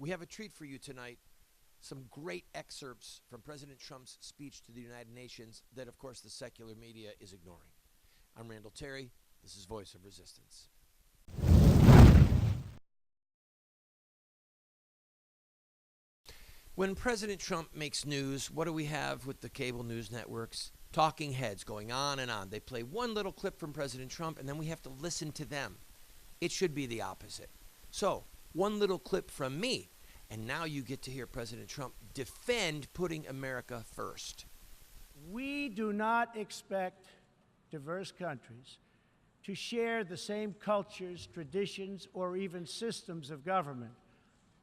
We have a treat for you tonight. Some great excerpts from President Trump's speech to the United Nations that, of course, the secular media is ignoring. I'm Randall Terry. This is Voice of Resistance. When President Trump makes news, what do we have with the cable news networks? Talking heads going on and on. They play one little clip from President Trump, and then we have to listen to them. It should be the opposite. So, one little clip from me, and now you get to hear President Trump defend putting America first. We do not expect diverse countries to share the same cultures, traditions, or even systems of government.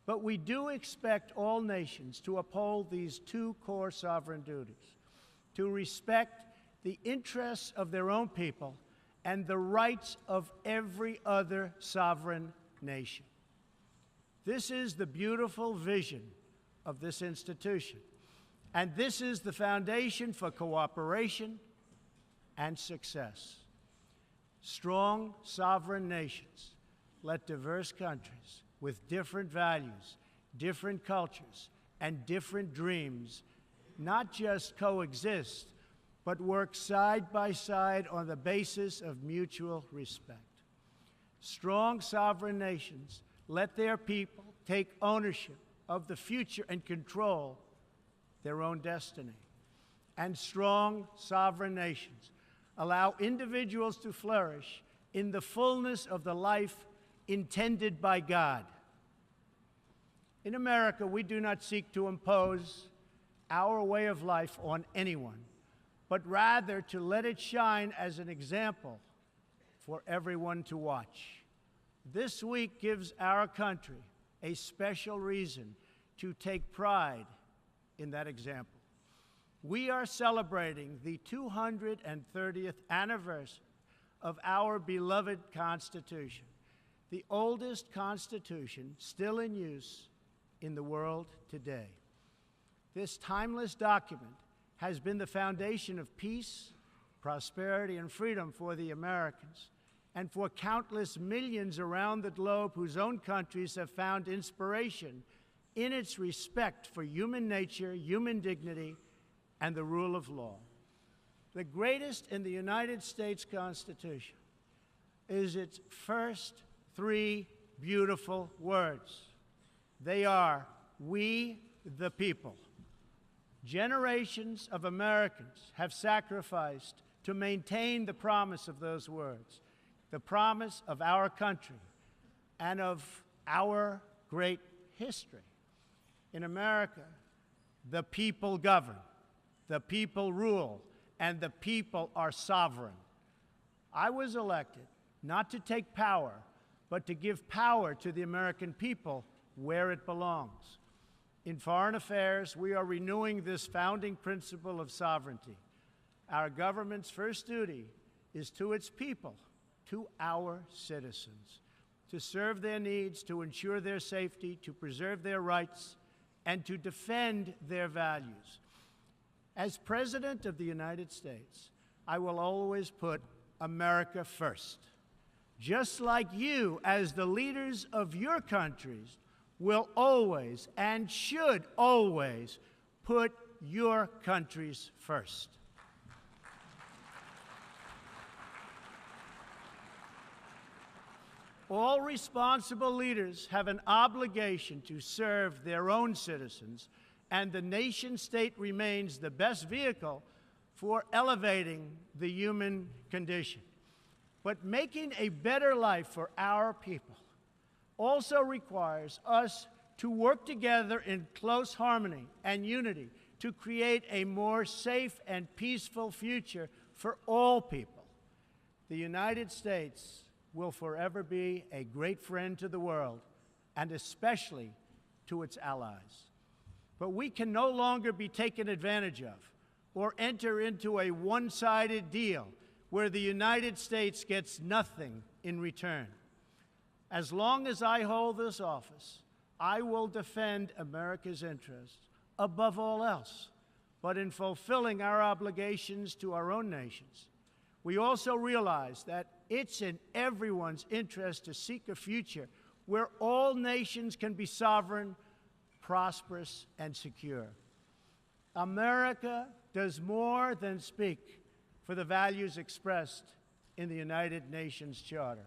But we do expect all nations to uphold these two core sovereign duties: to respect the interests of their own people and the rights of every other sovereign nation. This is the beautiful vision of this institution, and this is the foundation for cooperation and success. Strong sovereign nations let diverse countries with different values, different cultures, and different dreams not just coexist, but work side by side on the basis of mutual respect. Strong sovereign nations let their people take ownership of the future and control their own destiny. And strong sovereign nations allow individuals to flourish in the fullness of the life intended by God. In America, we do not seek to impose our way of life on anyone, but rather to let it shine as an example for everyone to watch. This week gives our country a special reason to take pride in that example. We are celebrating the 230th anniversary of our beloved Constitution, the oldest Constitution still in use in the world today. This timeless document has been the foundation of peace, prosperity, and freedom for the Americans, and for countless millions around the globe whose own countries have found inspiration in its respect for human nature, human dignity, and the rule of law. The greatest in the United States Constitution is its first three beautiful words. They are, "We the people." Generations of Americans have sacrificed to maintain the promise of those words, the promise of our country and of our great history. In America, the people govern, the people rule, and the people are sovereign. I was elected not to take power, but to give power to the American people where it belongs. In foreign affairs, we are renewing this founding principle of sovereignty. Our government's first duty is to its people, to our citizens, to serve their needs, to ensure their safety, to preserve their rights, and to defend their values. As President of the United States, I will always put America first, just like you, as the leaders of your countries, will always and should always put your countries first. All responsible leaders have an obligation to serve their own citizens, and the nation-state remains the best vehicle for elevating the human condition. But making a better life for our people also requires us to work together in close harmony and unity to create a more safe and peaceful future for all people. The United States will forever be a great friend to the world, and especially to its allies. But we can no longer be taken advantage of or enter into a one-sided deal where the United States gets nothing in return. As long as I hold this office, I will defend America's interests above all else. But in fulfilling our obligations to our own nations, we also realize that it's in everyone's interest to seek a future where all nations can be sovereign, prosperous, and secure. America does more than speak for the values expressed in the United Nations Charter.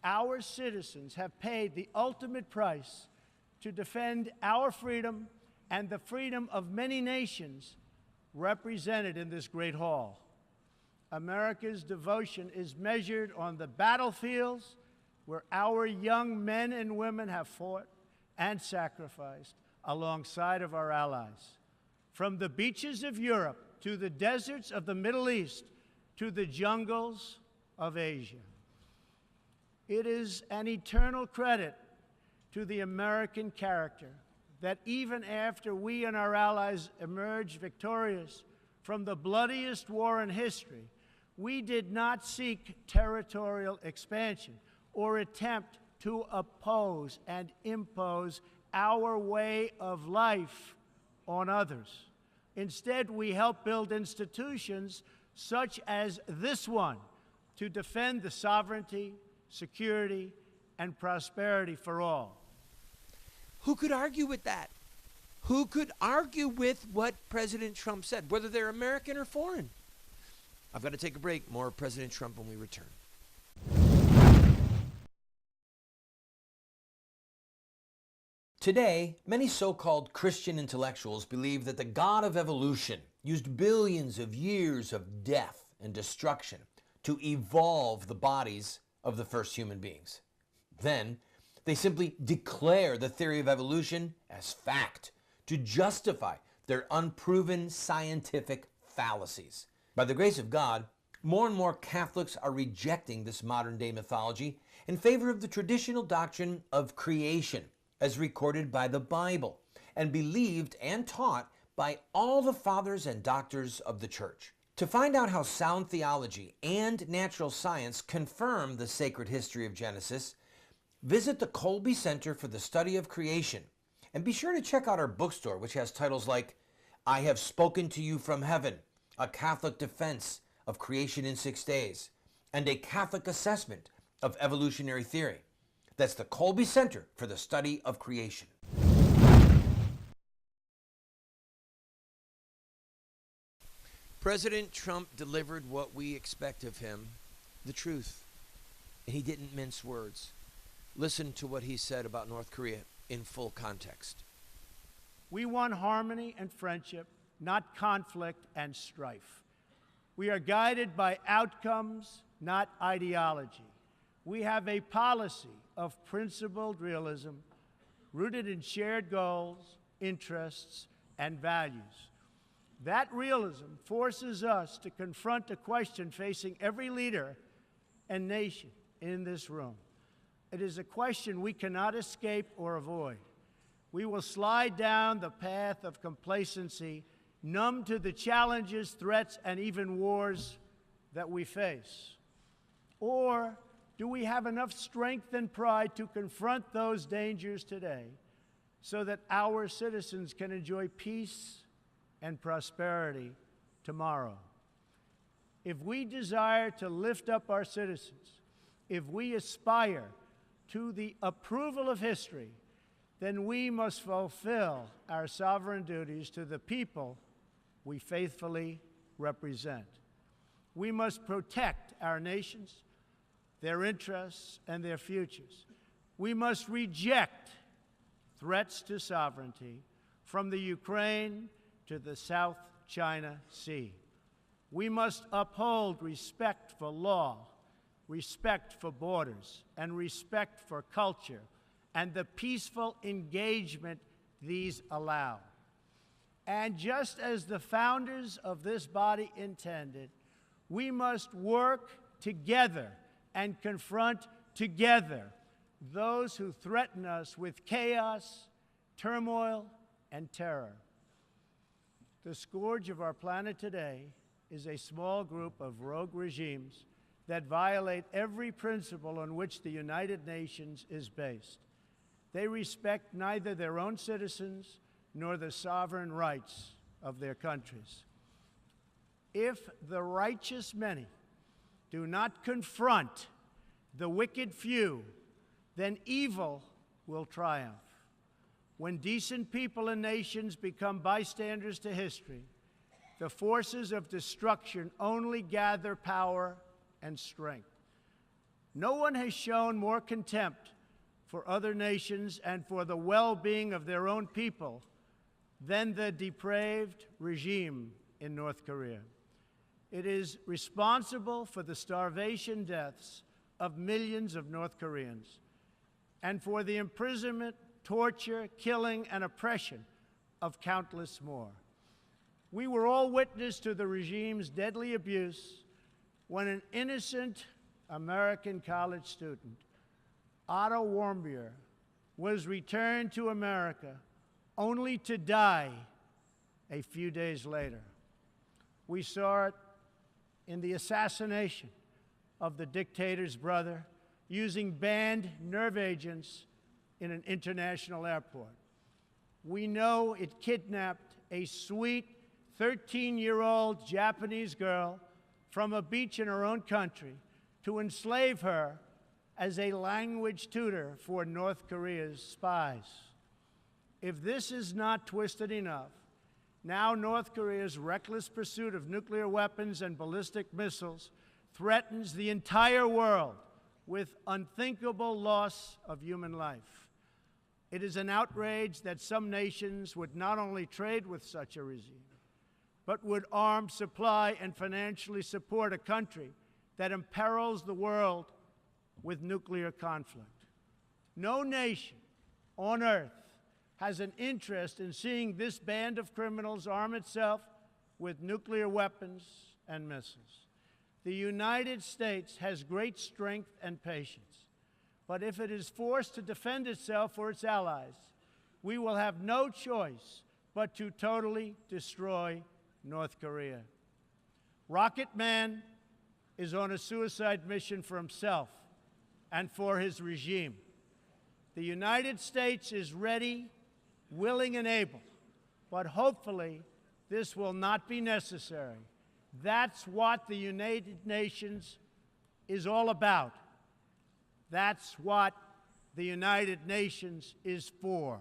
Our citizens have paid the ultimate price to defend our freedom and the freedom of many nations represented in this great hall. America's devotion is measured on the battlefields where our young men and women have fought and sacrificed alongside of our allies. From the beaches of Europe to the deserts of the Middle East to the jungles of Asia. It is an eternal credit to the American character that even after we and our allies emerged victorious from the bloodiest war in history, we did not seek territorial expansion or attempt to oppose and impose our way of life on others. Instead, we helped build institutions such as this one to defend the sovereignty, security, and prosperity for all. Who could argue with that? Who could argue with what President Trump said, whether they're American or foreign? I've got to take a break. More of President Trump when we return. Today, many so-called Christian intellectuals believe that the God of evolution used billions of years of death and destruction to evolve the bodies of the first human beings. Then, they simply declare the theory of evolution as fact to justify their unproven scientific fallacies. By the grace of God, more and more Catholics are rejecting this modern-day mythology in favor of the traditional doctrine of creation, as recorded by the Bible and believed and taught by all the fathers and doctors of the Church. To find out how sound theology and natural science confirm the sacred history of Genesis, visit the Colby Center for the Study of Creation, and be sure to check out our bookstore, which has titles like I Have Spoken to You from Heaven, A Catholic Defense of Creation in 6 Days, and A Catholic Assessment of Evolutionary Theory. That's the Colby Center for the Study of Creation. President Trump delivered what we expect of him, the truth. And he didn't mince words. Listen to what he said about North Korea in full context. We want harmony and friendship, not conflict and strife. We are guided by outcomes, not ideology. We have a policy of principled realism rooted in shared goals, interests, and values. That realism forces us to confront a question facing every leader and nation in this room. It is a question we cannot escape or avoid. We will slide down the path of complacency, numb to the challenges, threats, and even wars that we face. Or do we have enough strength and pride to confront those dangers today so that our citizens can enjoy peace and prosperity tomorrow? If we desire to lift up our citizens, if we aspire to the approval of history, then we must fulfill our sovereign duties to the people we faithfully represent. We must protect our nations, their interests, and their futures. We must reject threats to sovereignty from the Ukraine to the South China Sea. We must uphold respect for law, respect for borders, and respect for culture, and the peaceful engagement these allow. And just as the founders of this body intended, we must work together and confront together those who threaten us with chaos, turmoil, and terror. The scourge of our planet today is a small group of rogue regimes that violate every principle on which the United Nations is based. They respect neither their own citizens nor the sovereign rights of their countries. If the righteous many do not confront the wicked few, then evil will triumph. When decent people and nations become bystanders to history, the forces of destruction only gather power and strength. No one has shown more contempt for other nations and for the well-being of their own people than the depraved regime in North Korea. It is responsible for the starvation deaths of millions of North Koreans and for the imprisonment, torture, killing, and oppression of countless more. We were all witness to the regime's deadly abuse when an innocent American college student, Otto Warmbier, was returned to America only to die a few days later. We saw it in the assassination of the dictator's brother using banned nerve agents in an international airport. We know it kidnapped a sweet 13-year-old Japanese girl from a beach in her own country to enslave her as a language tutor for North Korea's spies. If this is not twisted enough, now North Korea's reckless pursuit of nuclear weapons and ballistic missiles threatens the entire world with unthinkable loss of human life. It is an outrage that some nations would not only trade with such a regime, but would arm, supply, and financially support a country that imperils the world with nuclear conflict. No nation on earth has an interest in seeing this band of criminals arm itself with nuclear weapons and missiles. The United States has great strength and patience, but if it is forced to defend itself or its allies, we will have no choice but to totally destroy North Korea. Rocket Man is on a suicide mission for himself and for his regime. The United States is ready, willing, and able, but hopefully this will not be necessary. That's what the United Nations is all about. That's what the United Nations is for.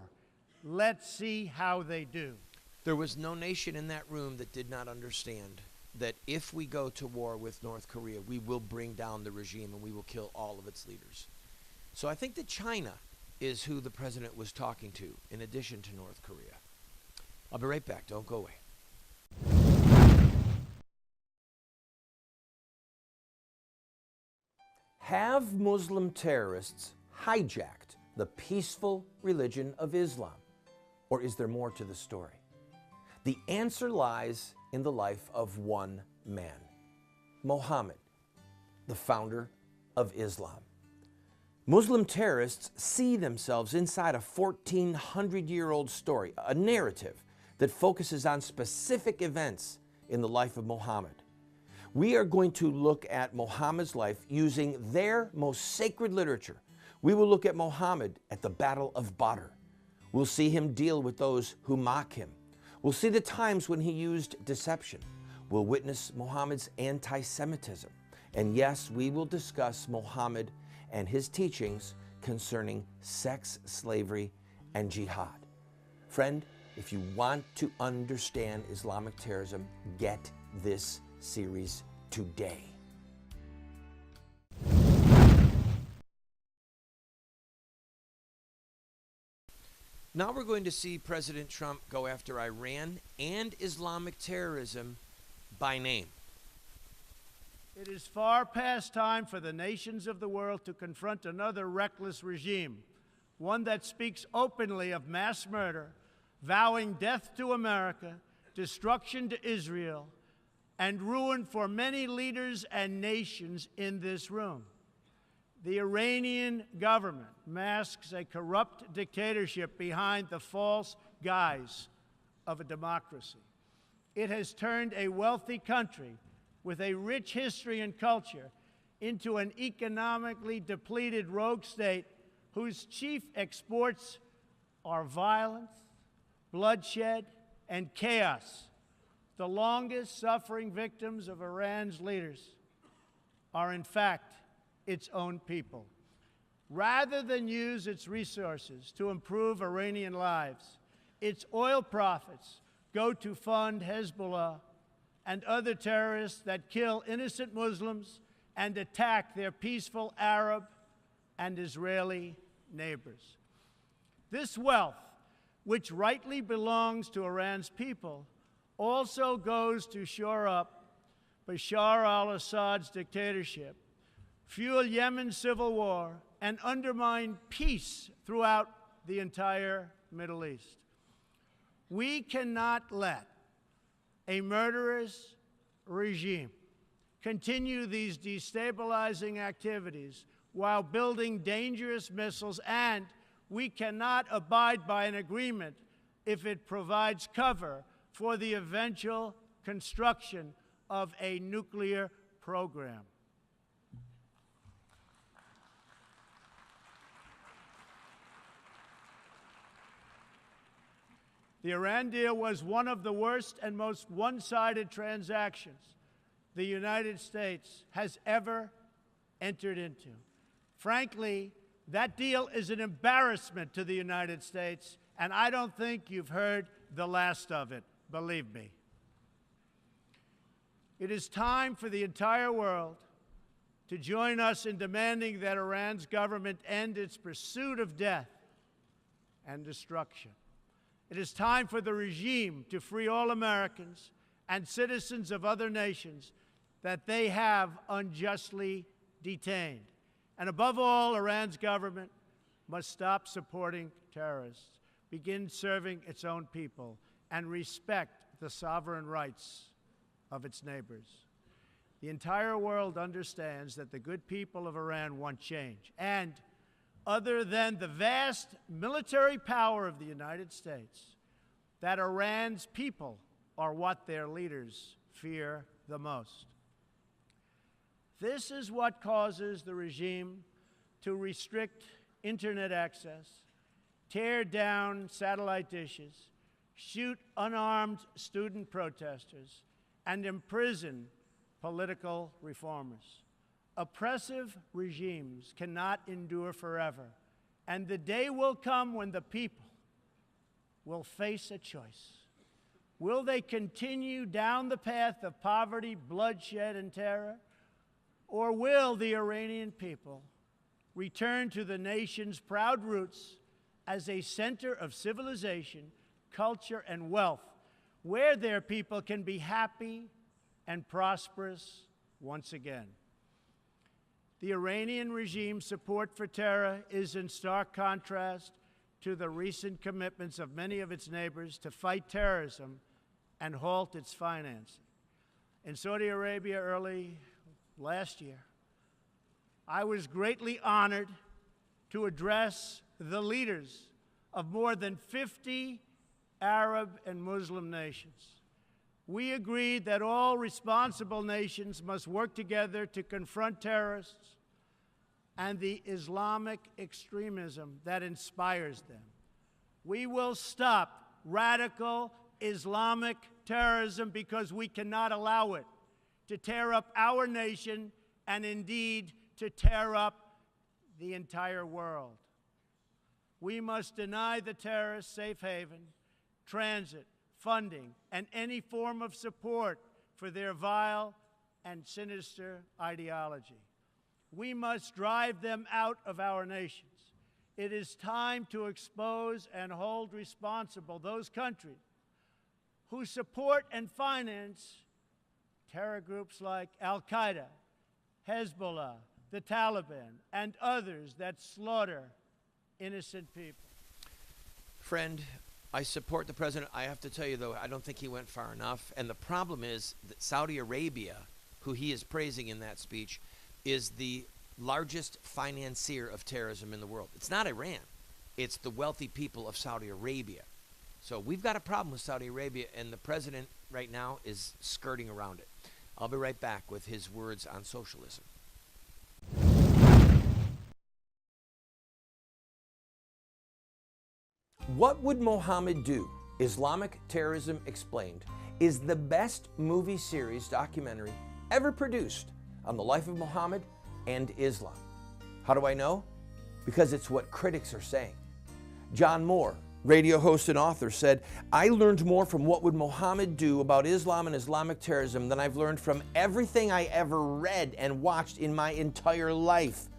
Let's see how they do. There was no nation in that room that did not understand that if we go to war with North Korea, we will bring down the regime and we will kill all of its leaders. So I think that China is who the president was talking to, in addition to North Korea. I'll be right back. Don't go away. Have Muslim terrorists hijacked the peaceful religion of Islam? Or is there more to the story? The answer lies in the life of one man, Muhammad, the founder of Islam. Muslim terrorists see themselves inside a 1,400-year-old story, a narrative that focuses on specific events in the life of Muhammad. We are going to look at Muhammad's life using their most sacred literature. We will look at Muhammad at the Battle of Badr. We'll see him deal with those who mock him. We'll see the times when he used deception. We'll witness Muhammad's anti-Semitism. And yes, we will discuss Muhammad and his teachings concerning sex, slavery, and jihad. Friend, if you want to understand Islamic terrorism, get this series today. Now we're going to see President Trump go after Iran and Islamic terrorism by name. It is far past time for the nations of the world to confront another reckless regime, one that speaks openly of mass murder, vowing death to America, destruction to Israel, and ruin for many leaders and nations in this room. The Iranian government masks a corrupt dictatorship behind the false guise of a democracy. It has turned a wealthy country with a rich history and culture into an economically depleted rogue state whose chief exports are violence, bloodshed, and chaos. The longest suffering victims of Iran's leaders are, in fact, its own people. Rather than use its resources to improve Iranian lives, its oil profits go to fund Hezbollah and other terrorists that kill innocent Muslims and attack their peaceful Arab and Israeli neighbors. This wealth, which rightly belongs to Iran's people, also goes to shore up Bashar al-Assad's dictatorship, fuel Yemen's civil war, and undermine peace throughout the entire Middle East. We cannot let a murderous regime continue these destabilizing activities while building dangerous missiles, and we cannot abide by an agreement if it provides cover for the eventual construction of a nuclear program. The Iran deal was one of the worst and most one-sided transactions the United States has ever entered into. Frankly, that deal is an embarrassment to the United States, and I don't think you've heard the last of it, believe me. It is time for the entire world to join us in demanding that Iran's government end its pursuit of death and destruction. It is time for the regime to free all Americans and citizens of other nations that they have unjustly detained. And above all, Iran's government must stop supporting terrorists, begin serving its own people, and respect the sovereign rights of its neighbors. The entire world understands that the good people of Iran want change. And other than the vast military power of the United States, that Iran's people are what their leaders fear the most. This is what causes the regime to restrict internet access, tear down satellite dishes, shoot unarmed student protesters, and imprison political reformers. Oppressive regimes cannot endure forever, and the day will come when the people will face a choice. Will they continue down the path of poverty, bloodshed, and terror? Or will the Iranian people return to the nation's proud roots as a center of civilization, culture, and wealth, where their people can be happy and prosperous once again? The Iranian regime's support for terror is in stark contrast to the recent commitments of many of its neighbors to fight terrorism and halt its financing. In Saudi Arabia early last year, I was greatly honored to address the leaders of more than 50 Arab and Muslim nations. We agreed that all responsible nations must work together to confront terrorists and the Islamic extremism that inspires them. We will stop radical Islamic terrorism because we cannot allow it to tear up our nation and indeed to tear up the entire world. We must deny the terrorists safe haven, transit, funding, and any form of support for their vile and sinister ideology. We must drive them out of our nations. It is time to expose and hold responsible those countries who support and finance terror groups like al-queda, Hezbollah, the Taliban, and others that slaughter innocent people. Friend, I support the president. I have to tell you, though, I don't think he went far enough. And the problem is that Saudi Arabia, who he is praising in that speech, is the largest financier of terrorism in the world. It's not Iran. It's the wealthy people of Saudi Arabia. So we've got a problem with Saudi Arabia, and the president right now is skirting around it. I'll be right back with his words on socialism. What Would Mohammed Do? Islamic Terrorism Explained is the best movie series documentary ever produced on the life of Muhammad and Islam. How do I know? because it's what critics are saying. John Moore, radio host and author, said, "I learned more from what would Muhammad do about Islam and Islamic terrorism than I've learned from everything I ever read and watched in my entire life."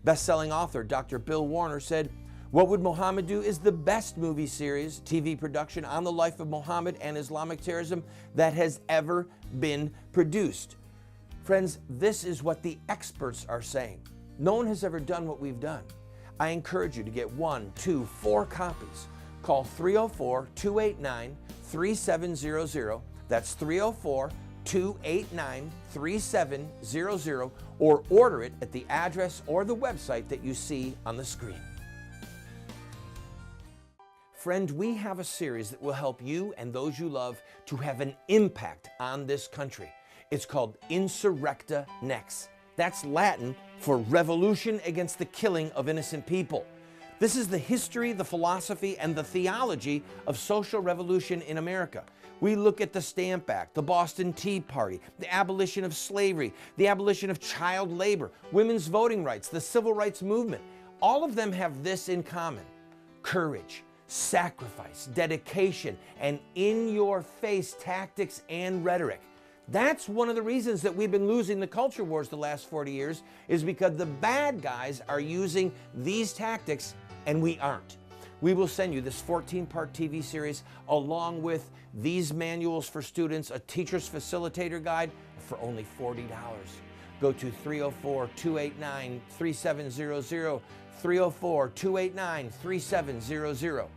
Best-selling author Dr. Bill Warner said, "What Would Muhammad Do is the best movie series, TV production on the life of Muhammad and Islamic terrorism that has ever been produced." Friends, this is what the experts are saying. No one has ever done what we've done. I encourage you to get 1, 2, 4 copies. Call 304-289-3700. That's 304-289-3700, or order it at the address or the website that you see on the screen. Friend, we have a series that will help you and those you love to have an impact on this country. It's called Insurrecta Nex. That's Latin for revolution against the killing of innocent people. This is the history, the philosophy, and the theology of social revolution in America. We look at the Stamp Act, the Boston Tea Party, the abolition of slavery, the abolition of child labor, women's voting rights, the civil rights movement. All of them have this in common: courage, sacrifice, dedication, and in-your-face tactics and rhetoric. That's one of the reasons that we've been losing the culture wars the last 40 years, is because the bad guys are using these tactics and we aren't. We will send you this 14-part TV series along with these manuals for students, a teacher's facilitator guide for only $40. Go to 304-289-3700, 304-289-3700.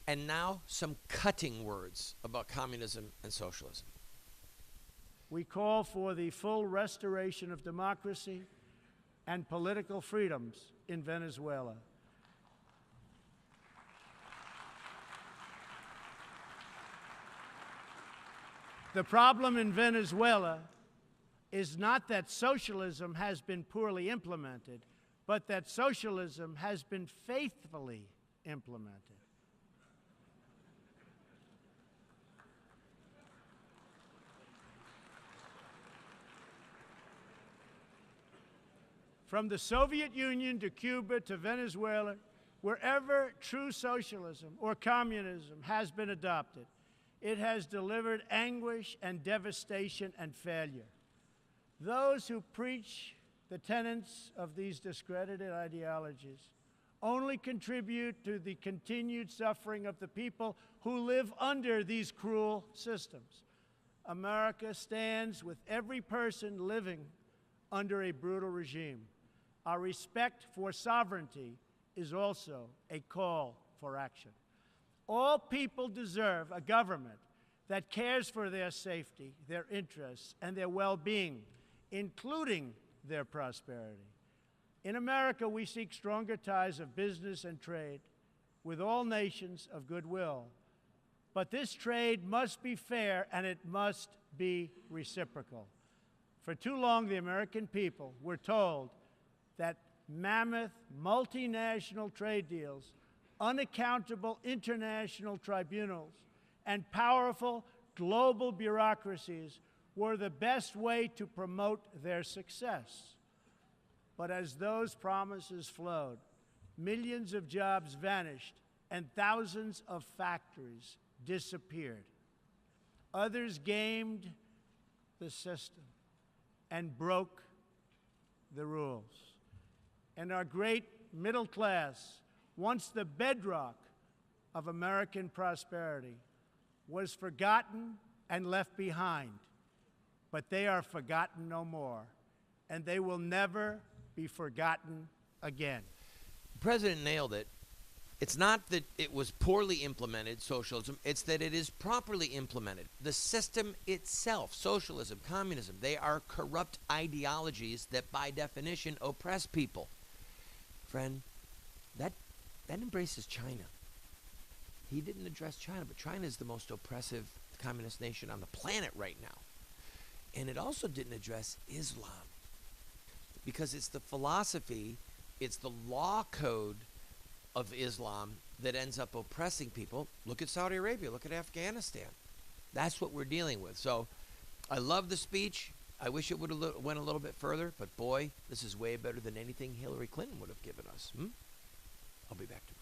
And now, some cutting words about communism and socialism. We call for the full restoration of democracy and political freedoms in Venezuela. The problem in Venezuela is not that socialism has been poorly implemented, but that socialism has been faithfully implemented. From the Soviet Union to Cuba to Venezuela, wherever true socialism or communism has been adopted, it has delivered anguish and devastation and failure. Those who preach the tenets of these discredited ideologies only contribute to the continued suffering of the people who live under these cruel systems. America stands with every person living under a brutal regime. Our respect for sovereignty is also a call for action. All people deserve a government that cares for their safety, their interests, and their well-being, including their prosperity. In America, we seek stronger ties of business and trade with all nations of goodwill. But this trade must be fair and it must be reciprocal. For too long, the American people were told that mammoth multinational trade deals, unaccountable international tribunals, and powerful global bureaucracies were the best way to promote their success. But as those promises flowed, millions of jobs vanished and thousands of factories disappeared. Others gamed the system and broke the rules. And our great middle class, once the bedrock of American prosperity, was forgotten and left behind. But they are forgotten no more, and they will never be forgotten again. The president nailed it. It's not that it was poorly implemented, socialism, it's that it is properly implemented. The system itself, socialism, communism, they are corrupt ideologies that by definition oppress people. Friend, that embraces China. He didn't address China, but China is the most oppressive communist nation on the planet right now. And it also didn't address Islam, because it's the philosophy, it's the law code of Islam that ends up oppressing people. Look at Saudi Arabia, look at Afghanistan. That's what we're dealing with. So I love the speech. I wish it would have went a little bit further, but boy, this is way better than anything Hillary Clinton would have given us. I'll be back tomorrow.